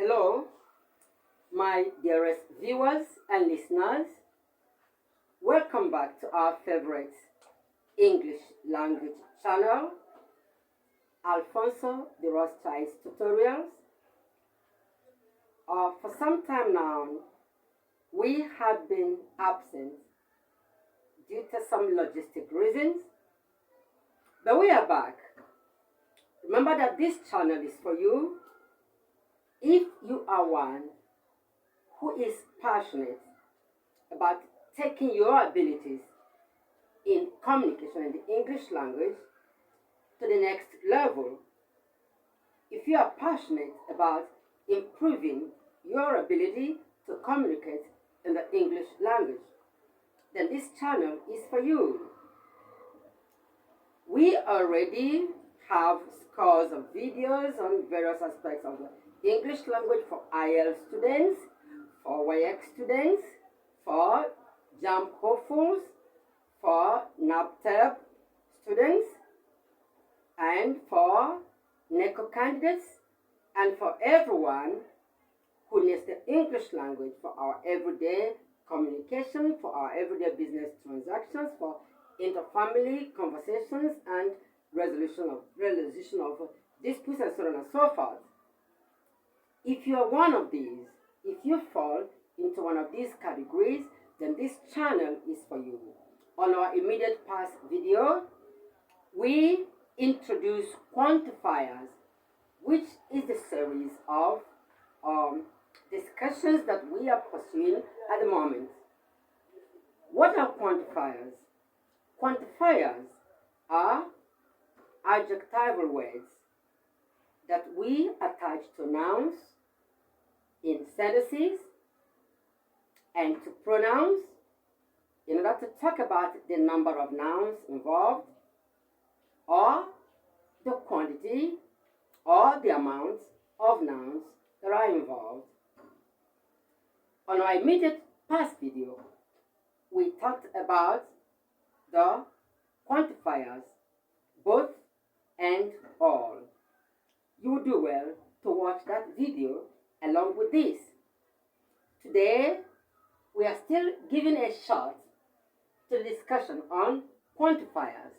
Hello, my dearest viewers and listeners. Welcome back to our favorite English language channel, Alfonsoderothschildtutorials. For some time now, we had been absent due to some logistic reasons, but we are back. Remember that this channel is for you if you are one who is passionate about taking your abilities in communication in the English language to the next level. If you are passionate about improving your ability to communicate in the English language, then this channel is for you. We already have scores of videos on various aspects of the English language for IELTS students, for WYEC students, for JAMB hopefuls, for NABTEB students, and for NECO candidates, and for everyone who needs the English language for our everyday communication, for our everyday business transactions, for interfamily conversations, and resolution of disputes, and so on and so forth. If you are one of these, if you fall into one of these categories, then this channel is for you. On our immediate past video, we introduce Quantifiers, which is the series of discussions that we are pursuing at the moment. What are quantifiers? Quantifiers are adjectival words that we attach to nouns in sentences and to pronouns in order to talk about the number of nouns involved, or the quantity or the amount of nouns that are involved. On our immediate past video, we talked about the quantifiers, both and all. You would do well to watch that video along with this. Today, we are still giving a shot to the discussion on quantifiers.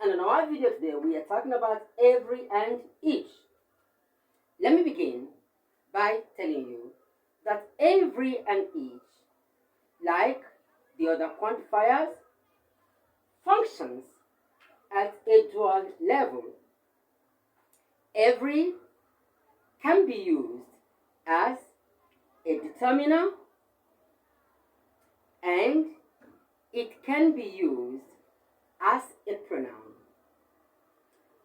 And in our video today, we are talking about every and each. Let me begin by telling you that every and each, like the other quantifiers, functions at a dual level. Every can be used as a determiner, and it can be used as a pronoun.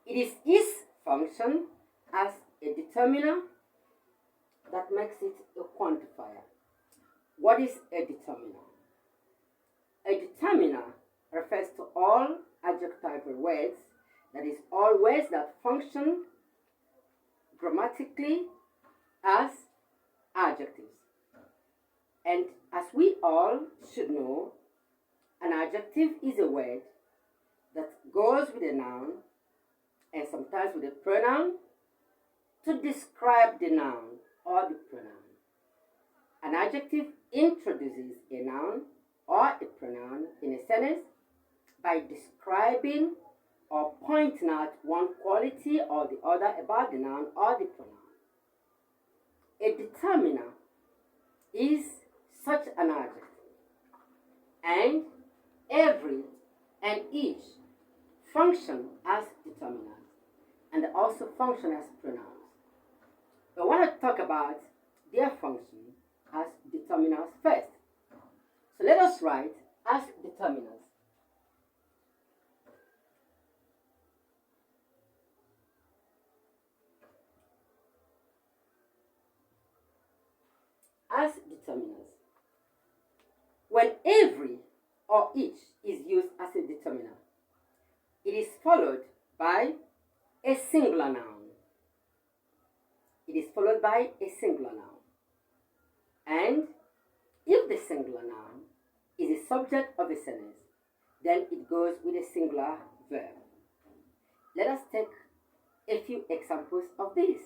It is its function as a determiner that makes it a quantifier. What is a determiner? A determiner refers to all adjectival words, that is, all words that function grammatically as adjectives. And as we all should know, an adjective is a word that goes with a noun and sometimes with a pronoun to describe the noun or the pronoun. An adjective introduces a noun or a pronoun in a sentence by describing or pointing out one quality or the other about the noun or the pronoun. A determiner is such an adjective, and every and each function as determinants, and they also function as pronouns. I want to talk about their function as determinants first. So let us write as determinants. As determinants. When every or each is used as a determiner, it is followed by a singular noun. It is followed by a singular noun. And if the singular noun is a subject of a sentence, then it goes with a singular verb. Let us take a few examples of this.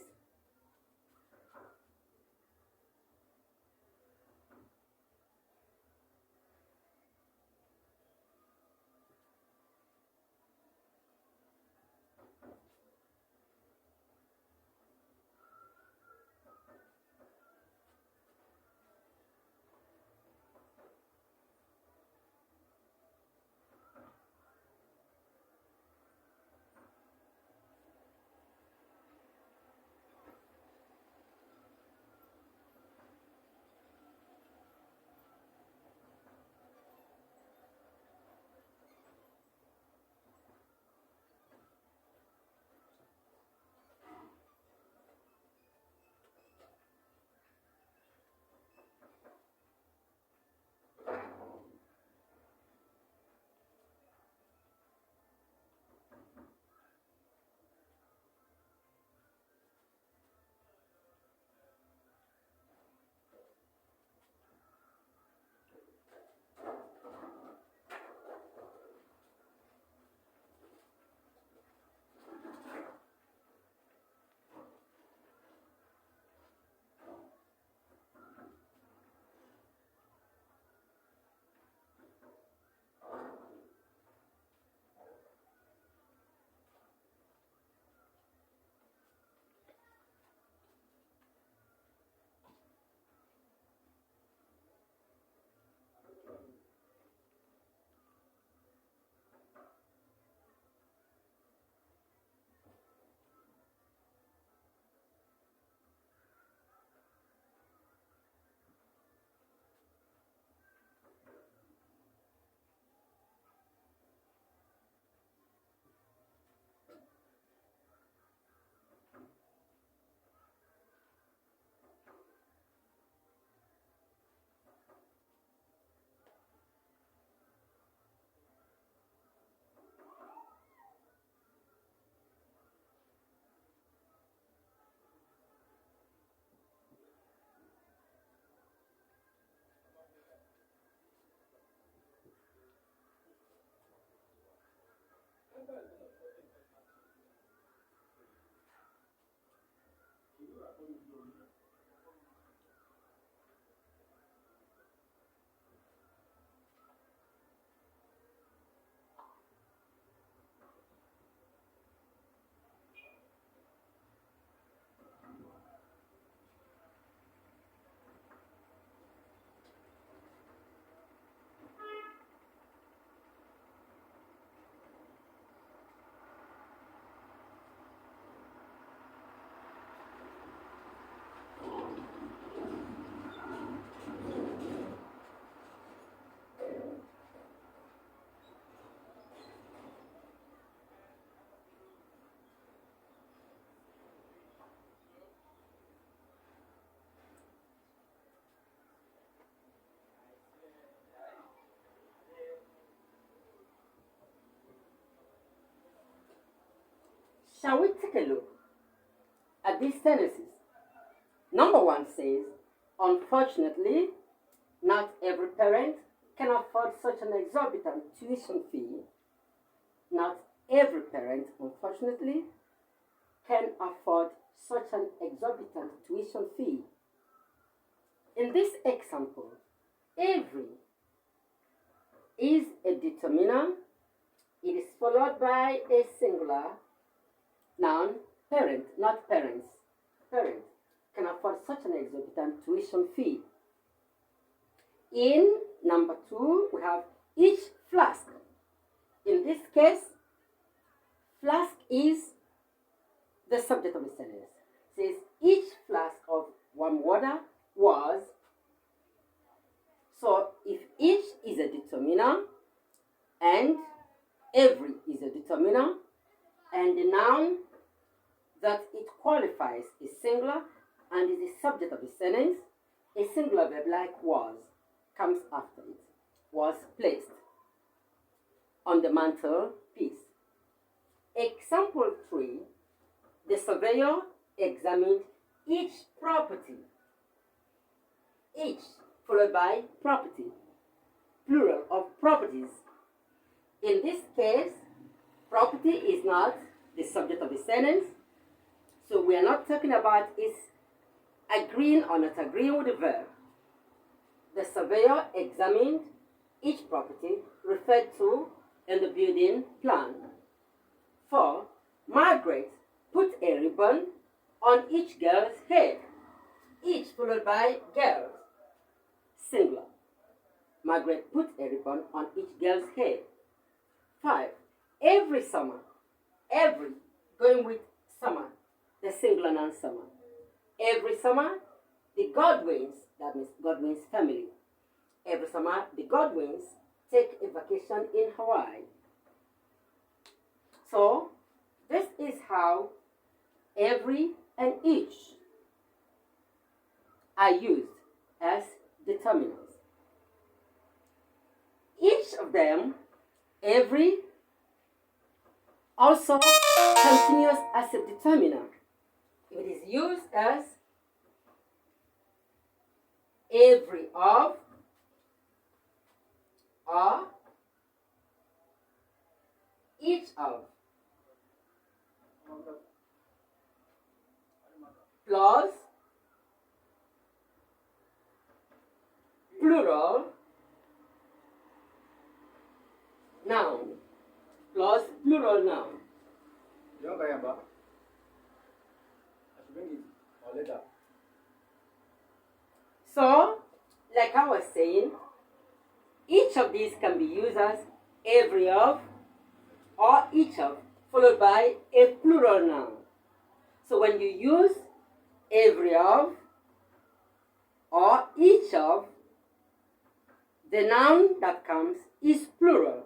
Shall we take a look at these sentences? Number one says, unfortunately, not every parent can afford such an exorbitant tuition fee. Not every parent, unfortunately, can afford such an exorbitant tuition fee. In this example, every is a determiner. It is followed by a singular noun, parent, not parents. Parent can afford such an exorbitant tuition fee. In number two, we have each flask. In this case, flask is the subject of the sentence. It says each flask of warm water was. So if each is a determiner and every is a determiner and the noun that it qualifies is singular and is the subject of the sentence, a singular verb like was comes after it. Was placed on the mantelpiece. Example 3, the surveyor examined each property. Each followed by property, plural of properties. In this case, property is not the subject of the sentence, so we are not talking about is agreeing or not agreeing with the verb. The surveyor examined each property referred to in the building plan. 4. Margaret put a ribbon on each girl's head. Each followed by girls. Singular. Margaret put a ribbon on each girl's head. 5. Every summer. Every, going with summer, the singular noun summer. Every summer, the Godwins, that means Godwin's family. Every summer, the Godwins take a vacation in Hawaii. So, this is how every and each are used as determinants. Each of them, every, also continues as a determiner. It is used as every of, or each of, plus plural noun, plus plural noun. You know Kayamba? I should bring it or later. So, like I was saying, each of these can be used as every of or each of, followed by a plural noun. So when you use every of or each of, the noun that comes is plural.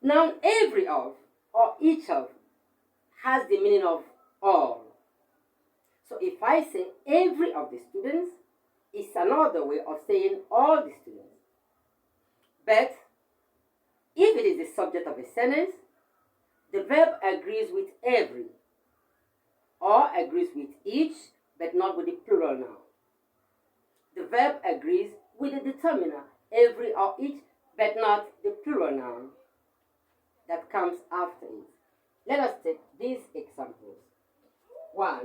Noun every of or each of has the meaning of all. So if I say every of the students, it's another way of saying all the students. But if it is the subject of a sentence, the verb agrees with every or agrees with each, but not with the plural noun. The verb agrees with the determiner, every or each, but not the plural noun that comes after it. Let us take these examples. 1.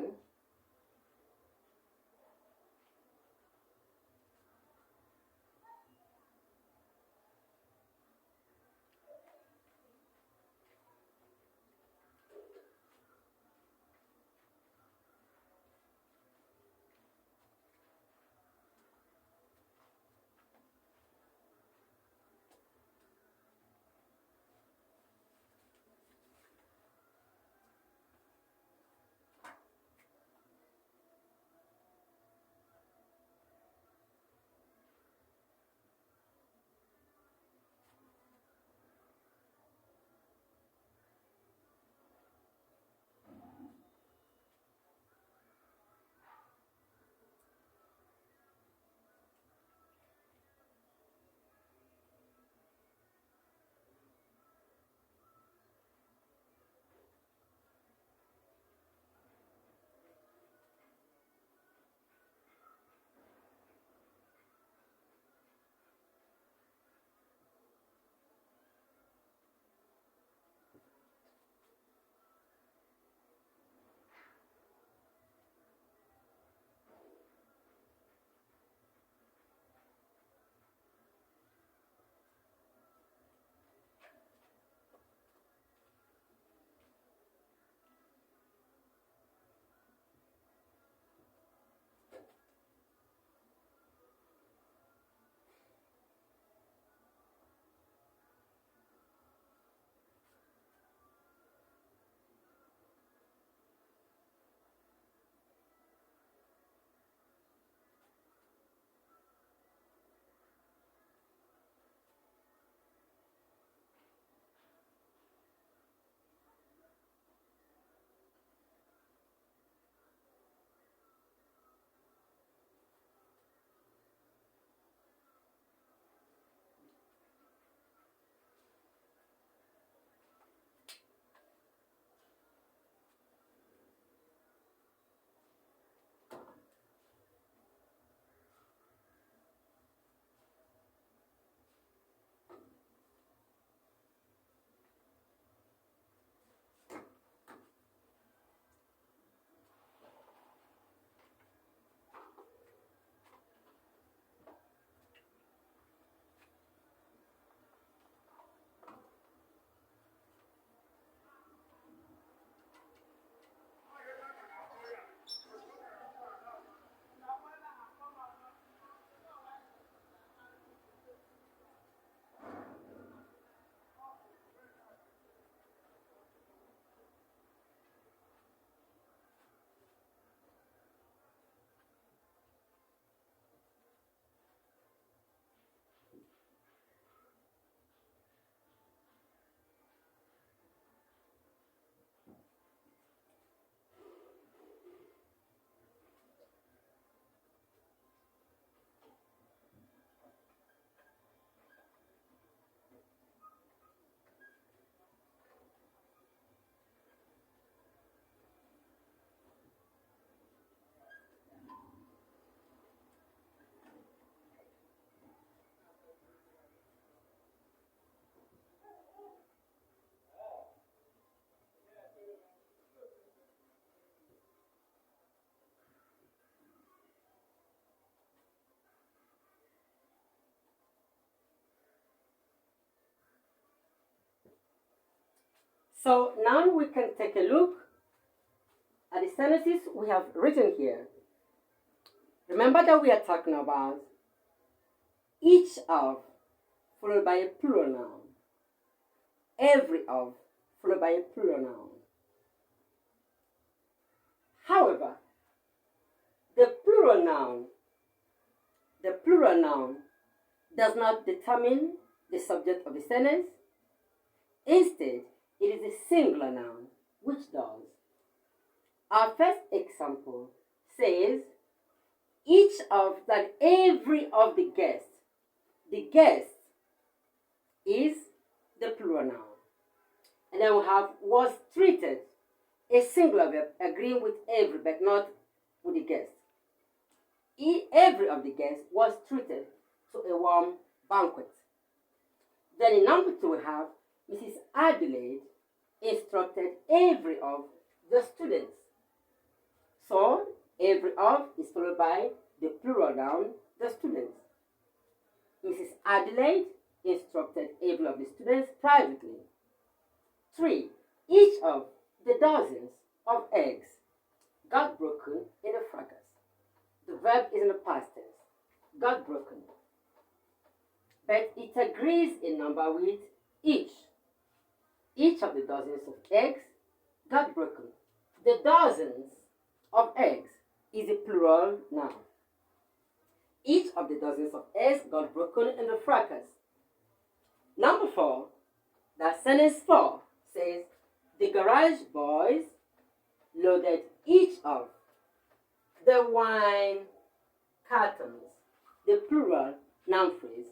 So now we can take a look at the sentences we have written here. Remember that we are talking about each of followed by a plural noun, every of followed by a plural noun. However, the plural noun does not determine the subject of the sentence. Instead, it is a singular noun which does. Our first example says each of, that every of the guests. The guest is the plural noun. And then we have was treated, a singular verb agreeing with every but not with the guest. Every of the guests was treated to a warm banquet. Then in number 2 we have Mrs. Adelaide instructed every of the students. So every of is followed by the plural noun, the students. Mrs. Adelaide instructed every of the students privately. 3. Each of the dozens of eggs got broken in a fracas. The verb is in the past tense. Got broken. But it agrees in number with each. Each of the dozens of eggs got broken. The dozens of eggs is a plural noun. Each of the dozens of eggs got broken in the fracas. Number 4, that sentence 4 says, the garage boys loaded each of the wine cartons. The plural noun phrase,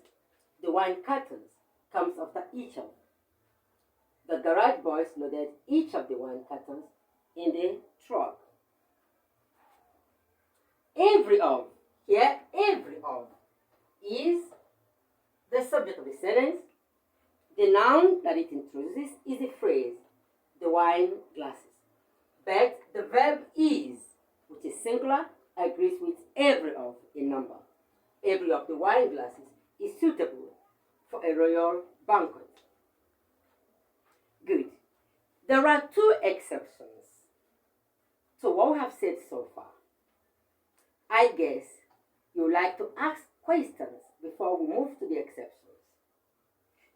the wine cartons, comes after each of. The garage boys loaded each of the wine cartons in the truck. Every of, here, every of is the subject of the sentence. The noun that it introduces is the phrase, the wine glasses. But the verb is, which is singular, agrees with every of in number. Every of the wine glasses is suitable for a royal banquet. Good. There are 2 exceptions to what we have said so far. I guess you would like to ask questions before we move to the exceptions.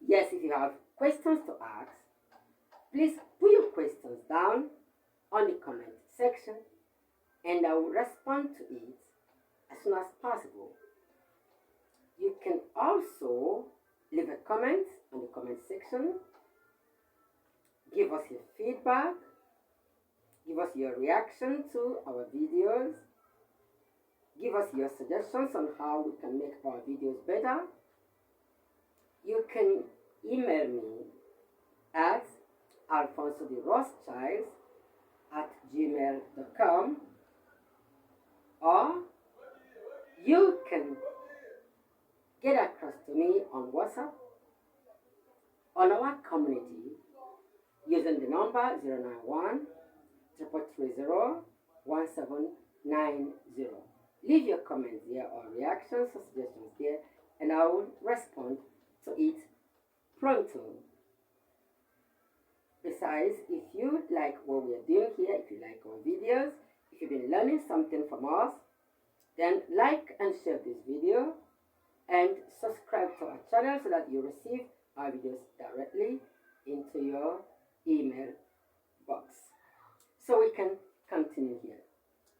Yes, if you have questions to ask, please put your questions down on the comment section and I will respond to it as soon as possible. You can also leave a comment on the comment section. Give us your feedback. Give us your reaction to our videos. Give us your suggestions on how we can make our videos better. You can email me at alfonsoderothschildtutorials@gmail.com, or you can get across to me on WhatsApp on our community using the number 091 330 1790. Leave your comments there or reactions or suggestions there and I will respond to it pronto. Besides, if you like what we are doing here, if you like our videos, if you've been learning something from us, then like and share this video and subscribe to our channel so that you receive our videos directly into your email box. So we can continue here.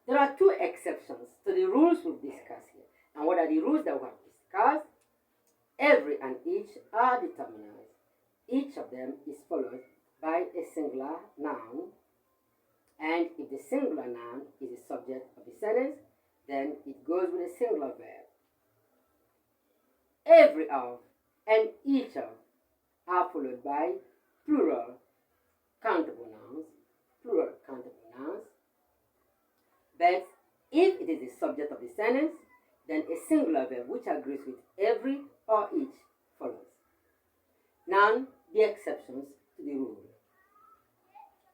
There are 2 exceptions to the rules we've discussed here. And what are the rules that we have discussed? Every and each are determiners. Each of them is followed by a singular noun. And if the singular noun is the subject of the sentence, then it goes with a singular verb. Every of and each of are followed by plural countable nouns. Plural countable nouns. But if it is the subject of the sentence, then a singular verb which agrees with every or each follows. Now, the exceptions to the rule.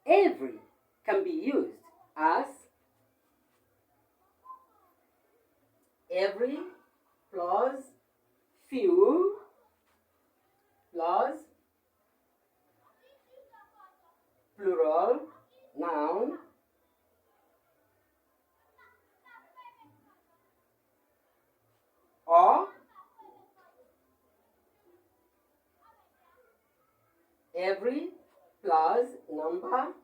Every can be used as every plus few plus plural noun or every plus number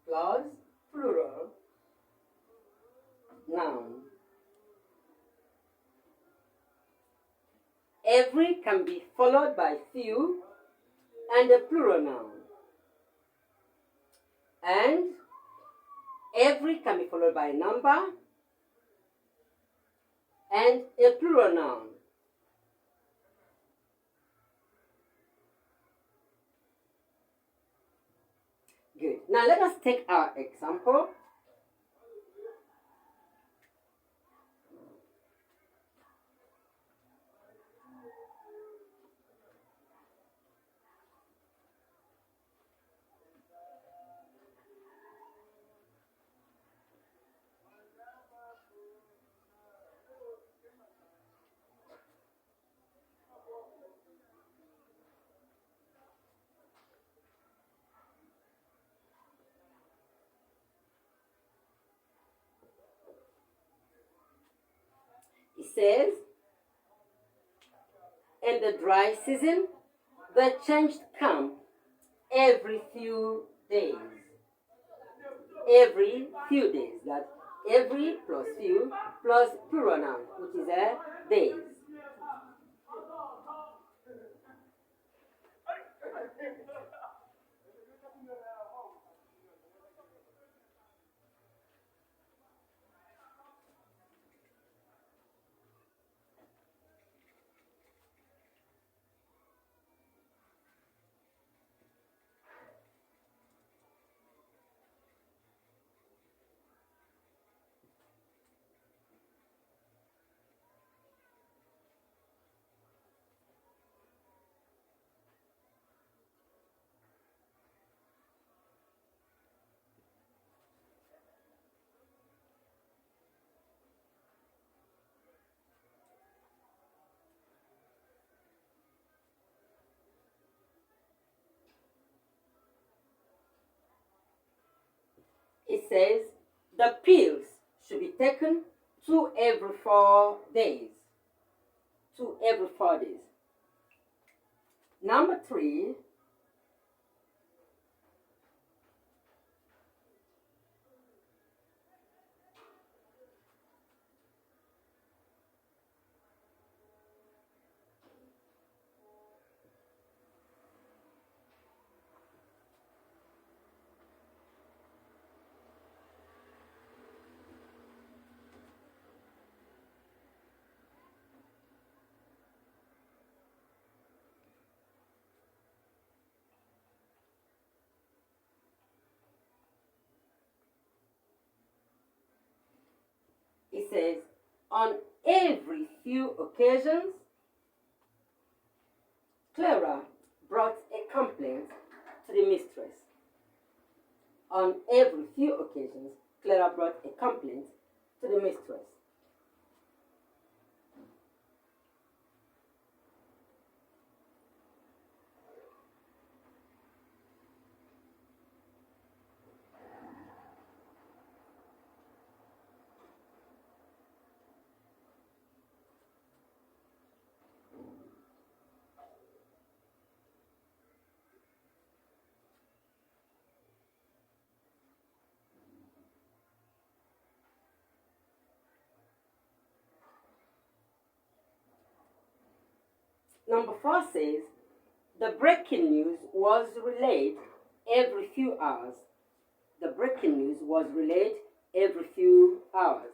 plus plural noun. Every can be followed by few and a plural noun. And every can be followed by a number and a plural noun. Good. Now let us take our example. says, in the dry season, the change comes every few days. Every few days. That every plus few plus plural noun, which is a days. It says the pills should be taken 2 every 4 days. 2 every 4 days. Number 3, it says, on every few occasions, Clara brought a complaint to the mistress. On every few occasions, Clara brought a complaint to the mistress. Number 4 says, the breaking news was relayed every few hours. The breaking news was relayed every few hours.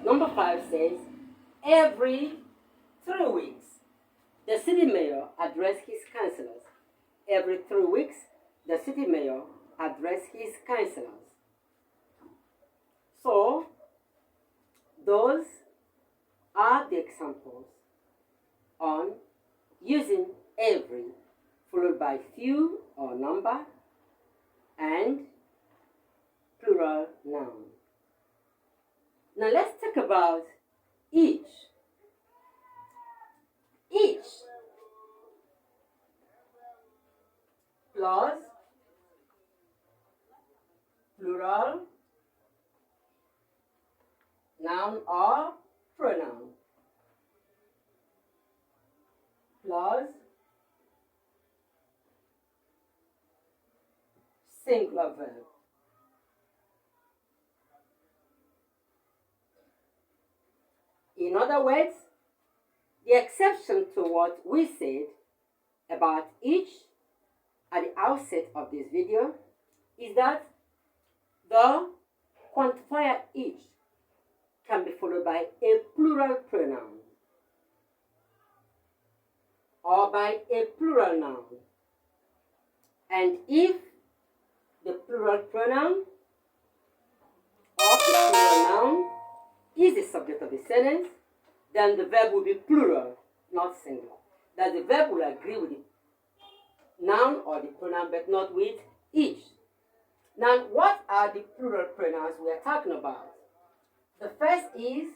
Number 5 says, every 3 weeks, the city mayor addressed his councillors. Every 3 weeks, the city mayor addressed his councillors. So, those are the examples on using every followed by few or number and plural noun. Now let's talk about each. Each plus plural noun or pronoun plus singular verb. In other words, The exception to what we said about each at the outset of this video is that the quantifier each can be followed by a plural pronoun or by a plural noun. And if the plural pronoun or the plural noun is the subject of the sentence, then the verb will be plural, not singular. That the verb will agree with the noun or the pronoun, but not with each. Now, what are the plural pronouns we are talking about? The first is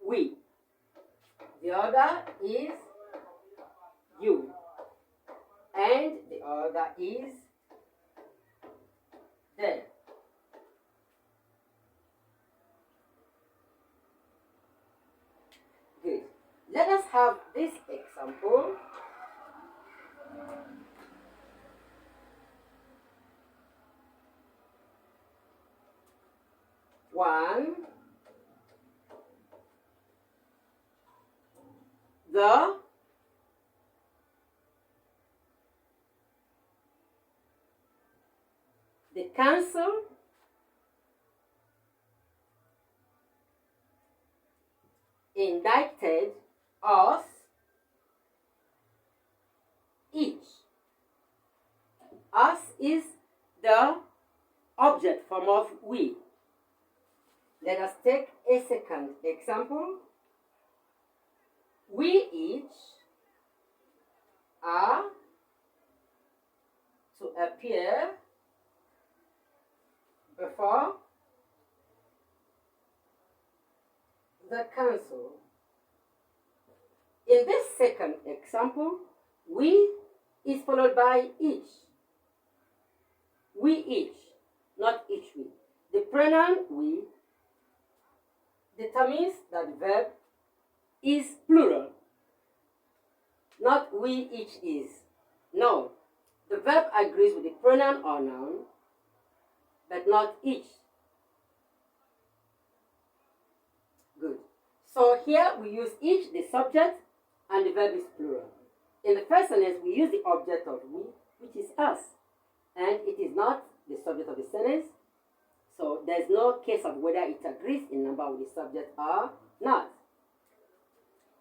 we. The other is you. And the other is them. Good. Let us have this example. One, the council indicted us each. Us is the object form of we. Let us take a second example. We each are to appear before the council. In this second example, we is followed by each. We each, not each we. The pronoun we determines that the verb is plural, not we each is. No, the verb agrees with the pronoun or noun, but not each. Good. So here we use each, the subject, and the verb is plural. In the first sentence, we use the object of we, which is us, and it is not the subject of the sentence. So there's no case of whether it agrees in number with the subject or not.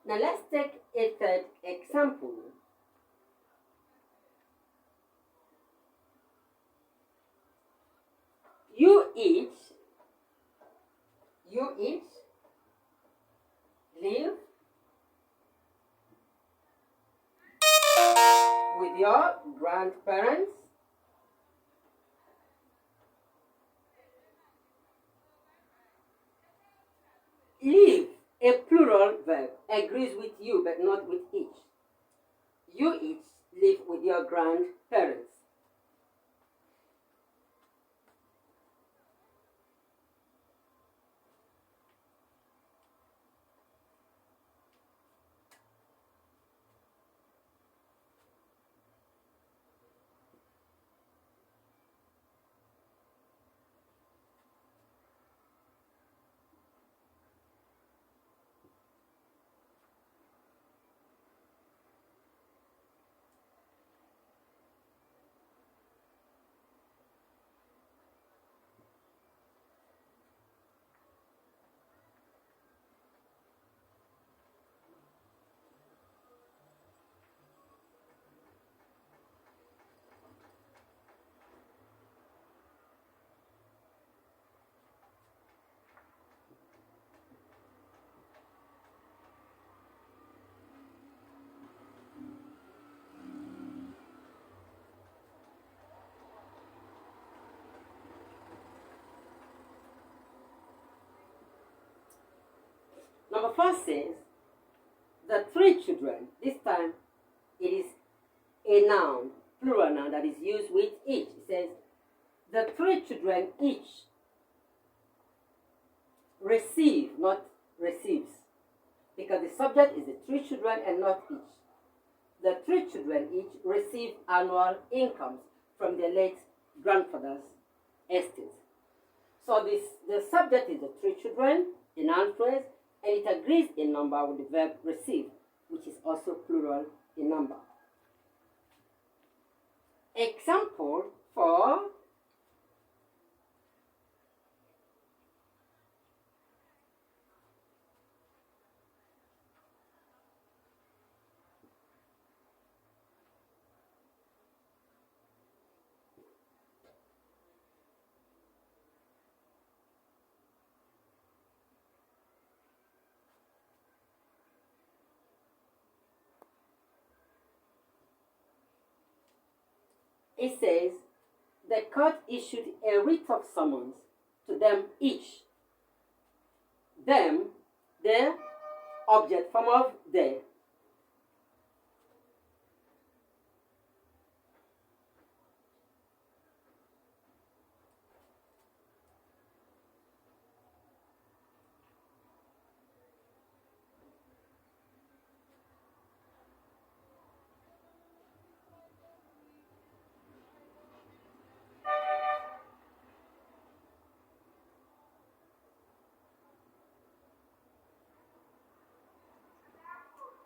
Now let's take a third example. You each live with your grandparents live, a plural verb, agrees with you but not with each. You each live with your grandparents. Number 4 says, the 3 children, this time it is a noun, plural noun that is used with each. It says, the 3 children each receive, not receives, because the subject is the 3 children and not each. The 3 children each receive annual incomes from their late grandfather's estate. So the subject is the 3 children, the noun phrase, and it agrees in number with the verb receive, which is also plural in number. Example for it says, the court issued a writ of summons to them each. Them, the object form of they.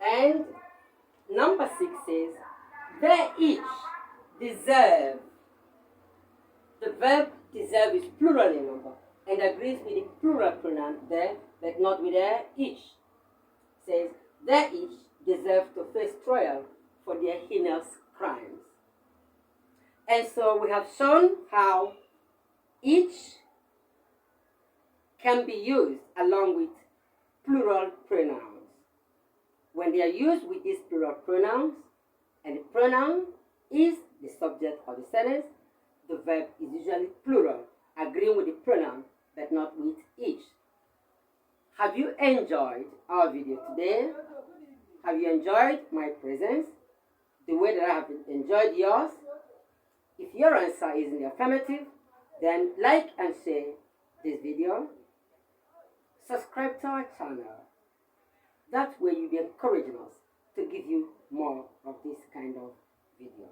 And number 6 says, they each deserve. The verb deserve is plural in number and agrees with the plural pronoun there, but not with their each. Says, they each deserve to face trial for their heinous crimes. And so we have shown how each can be used along with plural pronouns. When they are used with these plural pronouns, and the pronoun is the subject of the sentence, the verb is usually plural, agreeing with the pronoun, but not with each. Have you enjoyed our video today? Have you enjoyed my presence the way that I have enjoyed yours? If your answer is in the affirmative, then like and share this video. Subscribe to our channel. That way you'll be encouraging us to give you more of this kind of video.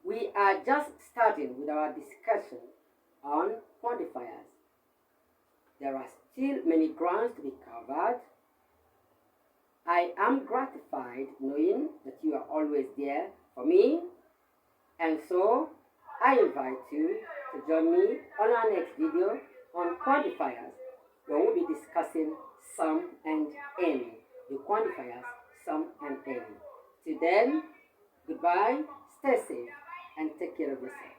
We are just starting with our discussion on quantifiers. There are still many grounds to be covered. I am gratified knowing that you are always there for me, and so I invite you to join me on our next video on quantifiers, where we'll be discussing sum and any. The quantifiers, sum and any. Till then, goodbye, stay safe, and take care of yourself.